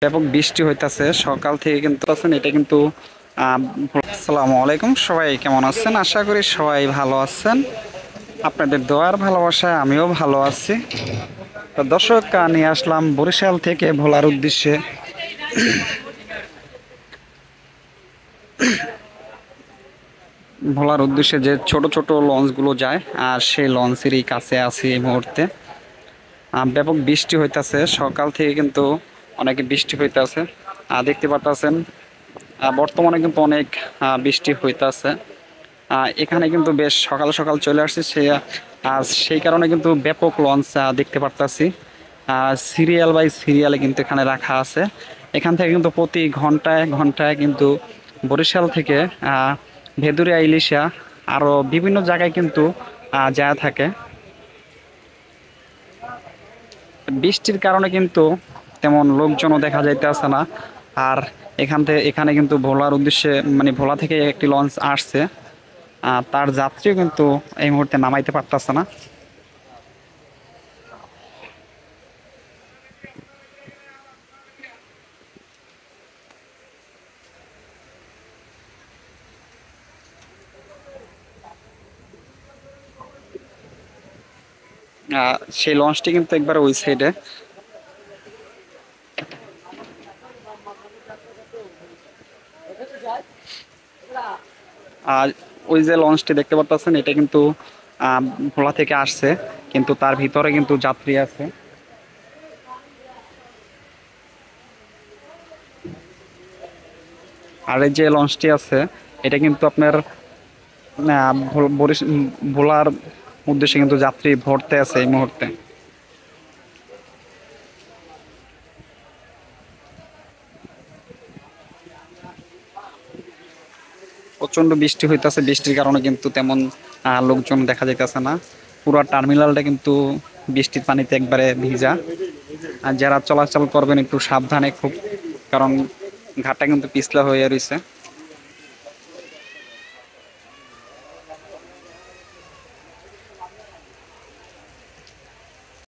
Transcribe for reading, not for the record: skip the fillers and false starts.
ব্যাপক বৃষ্টি হইতাছে সকাল থেকে কিন্তু আছেন এটা কিন্তু আসসালামু আলাইকুম, সবাই কেমন আছেন? আশা করি সবাই ভালো আছেন। আপনাদের দোয়ার ভালোবাসায় আমিও ভালো আছি। তো দর্শক, নিয়ে আসলাম বরিশাল থেকে ভোলার উদ্দেশ্যে যে ছোট ছোট লঞ্চগুলো যায়, আর সেই লঞ্চেরই কাছে আছি এই মুহূর্তে। ব্যাপক বৃষ্টি হইতাছে সকাল থেকে কিন্তু অনেক বৃষ্টি হইতাছে। দেখতে পারতাছেন বর্তমানে কিন্তু অনেক বৃষ্টি হইতাছে। এখানে কিন্তু বেশ সকাল সকাল চলে আসছে সেই কারণে কিন্তু ব্যাপক লঞ্চ দেখতে পারতাছি। সিরিয়াল বাই সিরিয়ালে কিন্তু এখানে রাখা আছে। এখান থেকে কিন্তু প্রতি ঘন্টায় ঘন্টায় কিন্তু বরিশাল থেকে ভেদুরিয়া, ইলিশা আরও বিভিন্ন জায়গায় কিন্তু যায় থাকে। বৃষ্টির কারণে কিন্তু তেমন লোকজনও দেখা যাইতেছে না। আর এখানে কিন্তু ভোলার উদ্দেশ্যে, মানে ভোলা থেকে একটি লঞ্চ আসছে, তার যাত্রীও কিন্তু এই মুহূর্তে নামাইতে পারতেছে না। সেই লঞ্চটি কিন্তু একবার ওই সাইডে। আর ওই যে লঞ্চটি দেখতে পাচ্ছেন এটা কিন্তু ভোলা থেকে আসছে, কিন্তু তার ভিতরে কিন্তু যাত্রী আছে। আর এই যে লঞ্চটি আছে এটা কিন্তু আপনার ভোলার উদ্দেশ্যে কিন্তু যাত্রী ভরতে আছে এই মুহূর্তে। প্রচন্ড বৃষ্টি হইতেছে, বৃষ্টির কারণে কিন্তু তেমন লোকজন দেখা যাইতেছে না। পুরো টার্মিনালটা কিন্তু বৃষ্টির পানিতে একবারে ভিজা। আর যারা চলাচল করবেন একটু সাবধানে খুব, কারণ ঘাটটা কিন্তু পিছলা হয়ে রয়েছে।